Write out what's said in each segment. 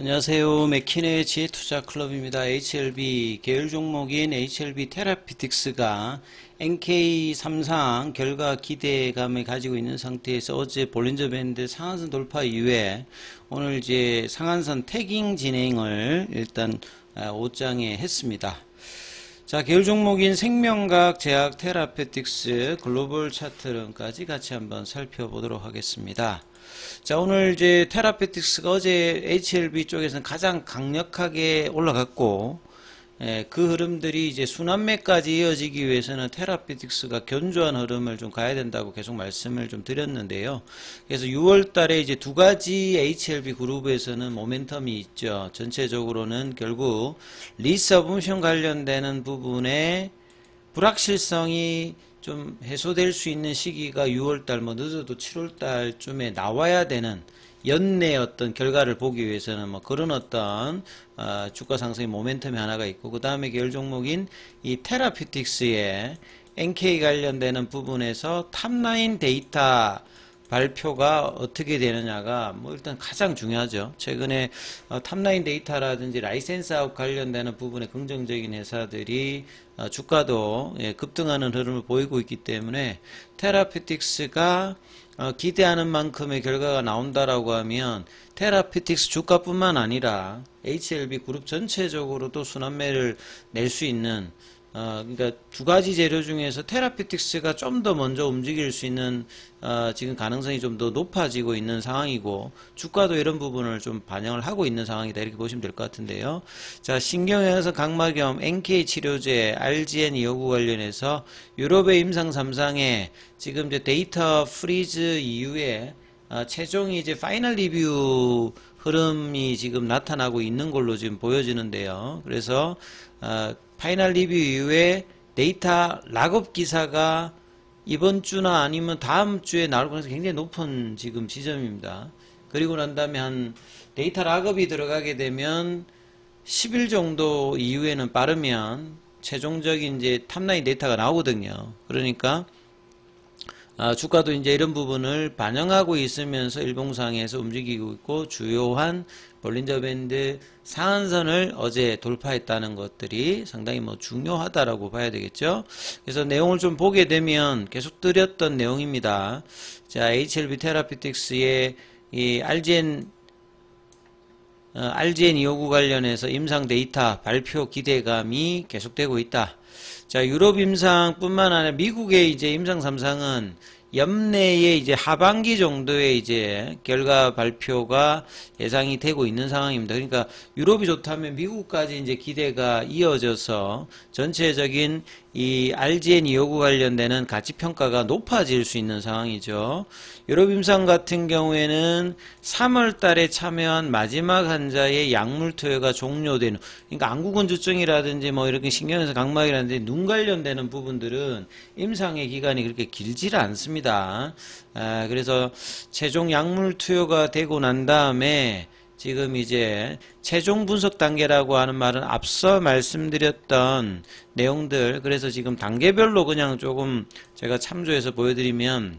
안녕하세요. 맥킨의 지혜투자클럽입니다. HLB 계열 종목인 HLB 테라피틱스가 NK3상 결과 기대감을 가지고 있는 상태에서 어제 볼린저 밴드 상한선 돌파 이후에 오늘 이제 상한선 태깅 진행을 일단 5장에 했습니다. 자, 계열 종목인 생명과학, 제약, 테라피틱스, 글로벌 차트론까지 같이 한번 살펴보도록 하겠습니다. 자, 오늘 이제 테라피틱스가 어제 HLB 쪽에서는 가장 강력하게 올라갔고, 그 흐름들이 이제 순환매까지 이어지기 위해서는 테라피틱스가 견조한 흐름을 좀 가야 된다고 계속 말씀을 좀 드렸는데요. 그래서 6월 달에 이제 두 가지 HLB 그룹에서는 모멘텀이 있죠. 전체적으로는 결국 리서브션 관련되는 부분에 불확실성이 좀 해소될 수 있는 시기가 6월달, 뭐 늦어도 7월달쯤에 나와야 되는 연내 어떤 결과를 보기 위해서는 뭐 그런 어떤 주가 상승의 모멘텀이 하나가 있고, 그 다음에 계열 종목인 이 테라피틱스의 NK 관련되는 부분에서 탑라인 데이터 발표가 어떻게 되느냐가 뭐 일단 가장 중요하죠. 최근에 탑라인 데이터라든지 라이센스 아웃 관련되는 부분에 긍정적인 회사들이 주가도 급등하는 흐름을 보이고 있기 때문에 테라피틱스가 기대하는 만큼의 결과가 나온다라고 하면 테라피틱스 주가뿐만 아니라 HLB 그룹 전체적으로도 순환매를 낼 수 있는, 그러니까 두 가지 재료 중에서 테라피틱스가 좀 더 먼저 움직일 수 있는 지금 가능성이 좀 더 높아지고 있는 상황이고, 주가도 이런 부분을 좀 반영을 하고 있는 상황이다, 이렇게 보시면 될 것 같은데요. 자, 신경영양성 각막염, NK 치료제, RGN 259 관련해서 유럽의 임상 3상에 지금 이제 데이터 프리즈 이후에 최종이 이제 파이널 리뷰 흐름이 지금 나타나고 있는 걸로 지금 보여지는데요. 그래서 파이널 리뷰 이후에 데이터 락업 기사가 이번 주나 아니면 다음 주에 나올 가능성이 굉장히 높은 지금 지점입니다. 그리고 난 다음에 한 데이터 락업이 들어가게 되면 10일 정도 이후에는 빠르면 최종적인 이제 탑라인 데이터가 나오거든요. 그러니까 주가도 이제 이런 부분을 반영하고 있으면서 일봉상에서 움직이고 있고, 주요한 볼린저 밴드 상한선을 어제 돌파했다는 것들이 상당히 뭐 중요하다라고 봐야 되겠죠. 그래서 내용을 좀 보게 되면 계속 드렸던 내용입니다. 자, HLB 테라피틱스의 이 RGN 259 관련해서 임상 데이터 발표 기대감이 계속되고 있다. 자, 유럽 임상뿐만 아니라 미국의 이제 임상 3상은 연내에 이제 하반기 정도에 이제 결과 발표가 예상이 되고 있는 상황입니다. 그러니까 유럽이 좋다면 미국까지 이제 기대가 이어져서 전체적인 이 RGN 259 관련되는 가치 평가가 높아질 수 있는 상황이죠. 유럽 임상 같은 경우에는 3월 달에 참여한 마지막 환자의 약물 투여가 종료되는, 그러니까 안구건조증이라든지 뭐 이렇게 신경에서 각막이라든지 눈 관련되는 부분들은 임상의 기간이 그렇게 길지를 않습니다. 그래서 최종 약물 투여가 되고 난 다음에 지금 이제 최종 분석 단계라고 하는 말은 앞서 말씀드렸던 내용들, 그래서 지금 단계별로 그냥 조금 제가 참조해서 보여드리면,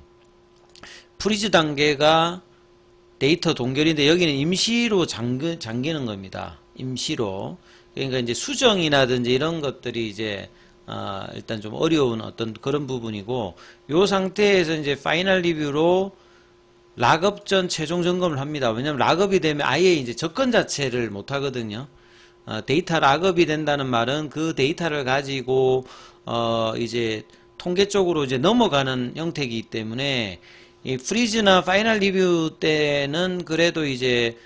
프리즈 단계가 데이터 동결인데 여기는 임시로 잠기는 겁니다. 임시로. 그러니까 이제 수정이라든지 이런 것들이 이제 일단 좀 어려운 어떤 그런 부분이고, 요 상태에서 이제 파이널 리뷰로 락업 전 최종 점검을 합니다. 왜냐면 락업이 되면 아예 이제 접근 자체를 못 하거든요. 데이터 락업이 된다는 말은 그 데이터를 가지고 이제 통계 쪽으로 이제 넘어가는 형태이기 때문에, 이 프리즈나 파이널 리뷰 때는 그래도 이제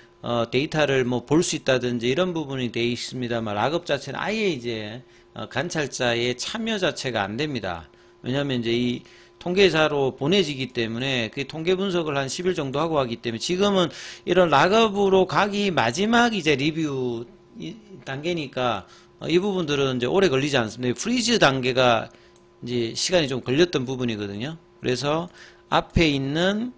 데이터를 뭐 볼 수 있다든지 이런 부분이 돼 있습니다만, 락업 자체는 아예 이제 관찰자의 참여 자체가 안 됩니다. 왜냐하면 이제 이 통계사로 보내지기 때문에 그 통계 분석을 한 10일 정도 하고 하기 때문에, 지금은 이런 락업으로 가기 마지막 이제 리뷰 단계니까 이 부분들은 이제 오래 걸리지 않습니다. 프리즈 단계가 이제 시간이 좀 걸렸던 부분이거든요. 그래서 앞에 있는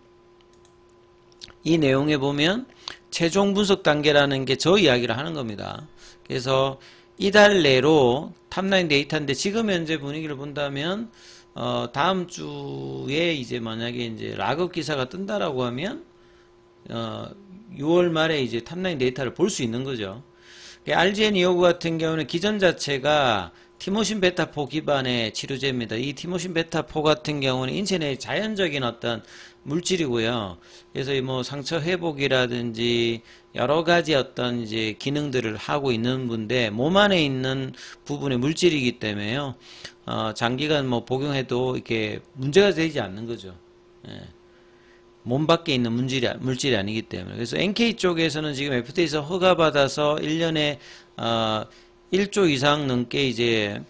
이 내용에 보면 최종 분석 단계라는 게 저 이야기를 하는 겁니다. 그래서 이달 내로 탑라인 데이터인데, 지금 현재 분위기를 본다면 다음 주에 이제 만약에 이제 락업 기사가 뜬다라고 하면 6월 말에 이제 탑라인 데이터를 볼 수 있는 거죠. RGN259 같은 경우는 기전 자체가 티모신 베타4 기반의 치료제입니다. 이 티모신 베타4 같은 경우는 인체 내 자연적인 어떤 물질이고요. 그래서 뭐 상처 회복이라든지 여러 가지 어떤 이제 기능들을 하고 있는 분인데 몸 안에 있는 부분의 물질이기 때문에요. 장기간 뭐 복용해도 이렇게 문제가 되지 않는 거죠. 예. 몸 밖에 있는 물질이 아니기 때문에. 그래서 NK 쪽에서는 지금 FDA에서 허가받아서 1년에 1조 이상 넘게 이제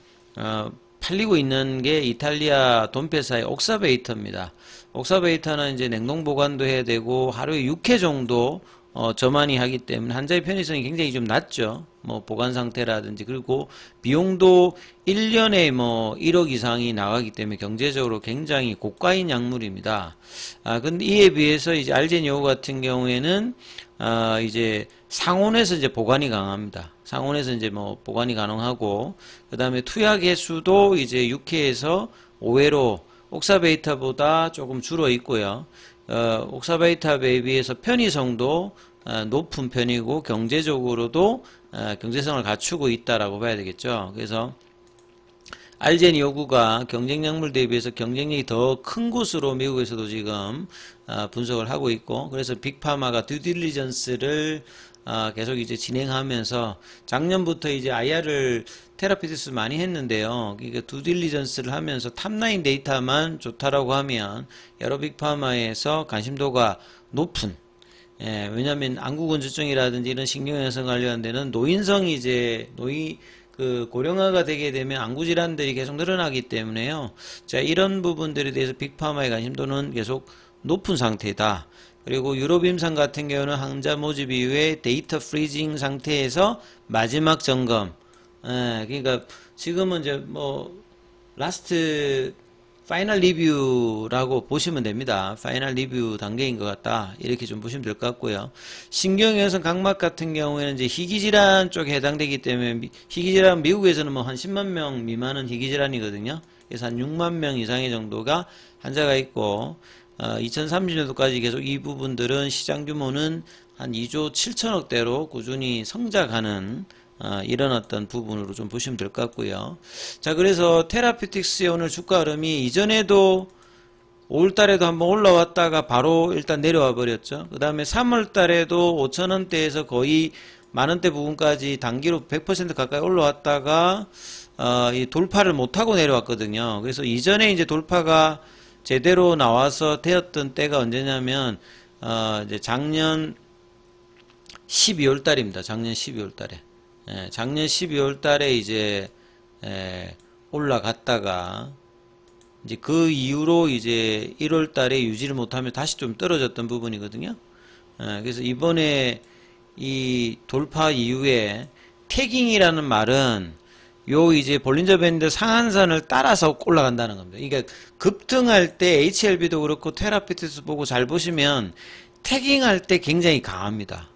팔리고 있는 게 이탈리아 돈페사의 옥사베이터입니다. 옥사베이터는 이제 냉동 보관도 해야 되고 하루에 6회 정도 저만이 하기 때문에 환자의 편의성이 굉장히 좀 낮죠. 뭐 보관 상태라든지. 그리고 비용도 1년에 뭐 1억 이상이 나가기 때문에 경제적으로 굉장히 고가인 약물입니다. 근데 이에 비해서 이제 RGN259 같은 경우에는 이제 상온에서 이제 보관이 강합니다. 상온에서 이제 뭐 보관이 가능하고, 그 다음에 투약 횟수도 이제 6회에서 5회로 옥사베이터보다 조금 줄어 있고요. 옥사베이터에 비해서 편의성도 높은 편이고 경제적으로도 경제성을 갖추고 있다라고 봐야 되겠죠. 그래서 RGN259가 경쟁약물 대비해서 경쟁력이 더 큰 곳으로 미국에서도 지금 분석을 하고 있고, 그래서 빅파마가 듀딜리전스를 계속 이제 진행하면서 작년부터 이제 IR을 테라피티스 많이 했는데요. 이게 듀딜리전스를 하면서 탑라인 데이터만 좋다라고 하면 여러 빅파마에서 관심도가 높은, 왜냐하면 안구건조증이라든지 이런 신경영성 관련한 데는 노인성이 이제 고령화가 되게 되면 안구 질환들이 계속 늘어나기 때문에요. 자, 이런 부분들에 대해서 빅파마의 관심도는 계속 높은 상태다. 그리고 유로빔상 같은 경우는 환자 모집 이후에 데이터 프리징 상태에서 마지막 점검. 그러니까 지금은 이제 뭐 라스트 파이널 리뷰라고 보시면 됩니다. 파이널 리뷰 단계인 것 같다. 이렇게 좀 보시면 될 것 같고요. 신경연성 각막 같은 경우에는 이제 희귀질환 쪽에 해당되기 때문에 희귀질환 미국에서는 뭐 한 10만 명 미만은 희귀질환이거든요. 그래서 한 6만 명 이상의 정도가 환자가 있고 2030년도까지 계속 이 부분들은 시장 규모는 한 2조 7천억대로 꾸준히 성장하는 이런 어떤 부분으로 좀 보시면 될 것 같고요. 자, 그래서 테라피틱스의 오늘 주가 흐름이 이전에도 5월달에도 한번 올라왔다가 바로 일단 내려와 버렸죠. 그 다음에 3월달에도 5천원대에서 거의 만원대 부분까지 단기로 100% 가까이 올라왔다가 이 돌파를 못하고 내려왔거든요. 그래서 이전에 이제 돌파가 제대로 나와서 되었던 때가 언제냐면 이제 작년 12월 달입니다. 작년 12월 달에. 작년 12월 달에 이제 올라갔다가 이제 그 이후로 이제 1월 달에 유지를 못하면 다시 좀 떨어졌던 부분이거든요. 그래서 이번에 이 돌파 이후에 태깅이라는 말은 요 이제 볼린저 밴드 상한선을 따라서 올라간다는 겁니다. 그러니까 급등할 때 HLB도 그렇고 테라피티스 보고 잘 보시면 태깅할 때 굉장히 강합니다.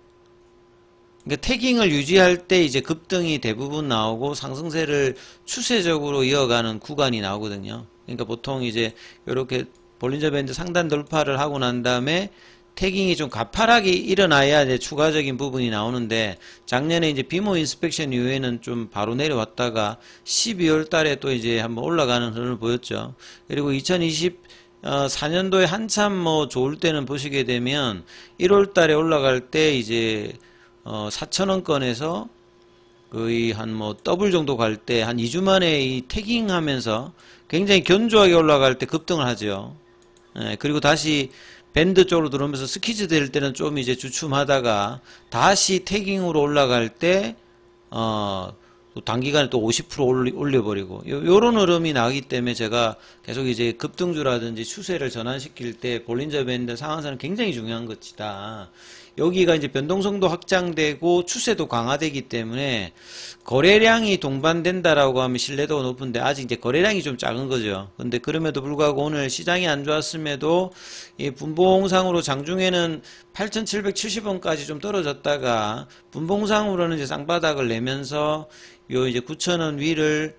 그러니까 태깅을 유지할 때 이제 급등이 대부분 나오고 상승세를 추세적으로 이어가는 구간이 나오거든요. 그러니까 보통 이제 이렇게 볼린저 밴드 상단 돌파를 하고 난 다음에 태깅이 좀 가파르게 일어나야 이제 추가적인 부분이 나오는데, 작년에 이제 비모 인스펙션 이후에는 좀 바로 내려왔다가 12월 달에 또 이제 한번 올라가는 흐름을 보였죠. 그리고 2024년도에 한참 뭐 좋을 때는 보시게 되면 1월 달에 올라갈 때 이제 4천원권에서 거의 한 뭐 더블 정도 갈 때 한 2주 만에 이 태깅 하면서 굉장히 견조하게 올라갈 때 급등을 하죠. 그리고 다시 밴드 쪽으로 들어오면서 스퀴즈 될 때는 좀 이제 주춤하다가 다시 태깅으로 올라갈 때 또 단기간에 또 50% 올려버리고 요런 흐름이 나기 때문에 제가 계속 이제 급등주라든지 추세를 전환시킬 때 볼린저 밴드 상한선은 굉장히 중요한 것이다. 여기가 이제 변동성도 확장되고 추세도 강화되기 때문에 거래량이 동반된다라고 하면 신뢰도가 높은데 아직 이제 거래량이 좀 작은 거죠. 근데 그럼에도 불구하고 오늘 시장이 안 좋았음에도 이 분봉상으로 장중에는 8,770원까지 좀 떨어졌다가 분봉상으로는 이제 쌍바닥을 내면서 요 이제 9,000원 위를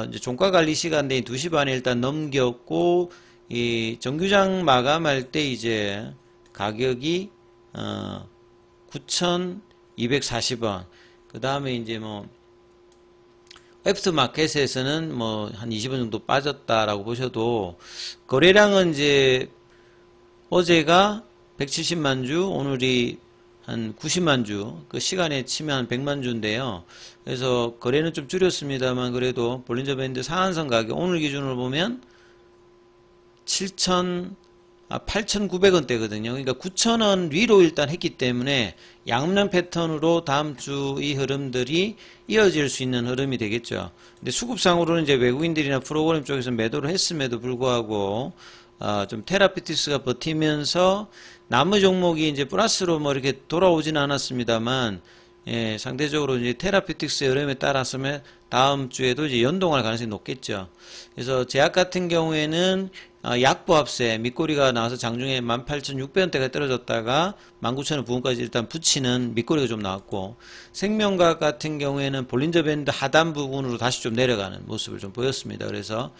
이제 종가 관리 시간대인 2시 반에 일단 넘겼고, 이 정규장 마감할 때 이제 가격이 9,240원. 그 다음에 이제 뭐 애프터마켓에서는 뭐 한 20원 정도 빠졌다라고 보셔도, 거래량은 이제 어제가 170만 주, 오늘이 한 90만 주, 그 시간에 치면 한 100만 주인데요. 그래서 거래는 좀 줄였습니다만, 그래도 볼린저 밴드 상한선 가격 오늘 기준으로 보면 8,900원대거든요. 그러니까 9,000원 위로 일단 했기 때문에 양면 패턴으로 다음 주 이 흐름들이 이어질 수 있는 흐름이 되겠죠. 근데 수급상으로는 이제 외국인들이나 프로그램 쪽에서 매도를 했음에도 불구하고 좀 테라피틱스가 버티면서 나머지 종목이 이제 플러스로 뭐 이렇게 돌아오지는 않았습니다만, 예, 상대적으로 이제 테라피틱스의 흐름에 따라서면 다음 주에도 이제 연동할 가능성이 높겠죠. 그래서 제약 같은 경우에는 약보합세 밑꼬리가 나와서 장중에 18,600원대가 떨어졌다가 19,000원 부근까지 일단 붙이는 밑꼬리가 좀 나왔고, 생명과학 같은 경우에는 볼린저 밴드 하단 부분으로 다시 좀 내려가는 모습을 좀 보였습니다. 그래서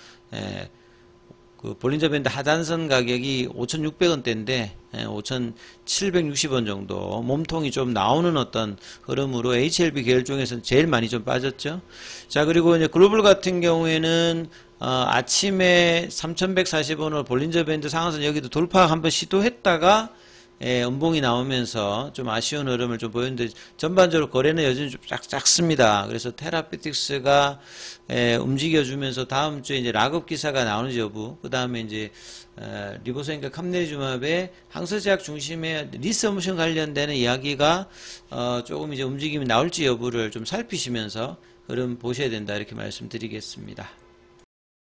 그 볼린저 밴드 하단선 가격이 5,600원대인데 5,760원 정도 몸통이 좀 나오는 어떤 흐름으로 HLB 계열 중에서는 제일 많이 좀 빠졌죠. 자, 그리고 이제 글로벌 같은 경우에는 아침에 3,140원으로 볼린저 밴드 상한선 여기도 돌파 한번 시도했다가 음봉이 나오면서 좀 아쉬운 흐름을 좀 보였는데, 전반적으로 거래는 여전히 좀 작습니다. 그래서 테라피틱스가 움직여주면서 다음 주에 이제 락업 기사가 나오는지 여부, 그 다음에 이제 리보소인과 캄네리주맙의 항서제약 중심의 리서모션 관련되는 이야기가 조금 이제 움직임이 나올지 여부를 좀 살피시면서 흐름 보셔야 된다, 이렇게 말씀드리겠습니다.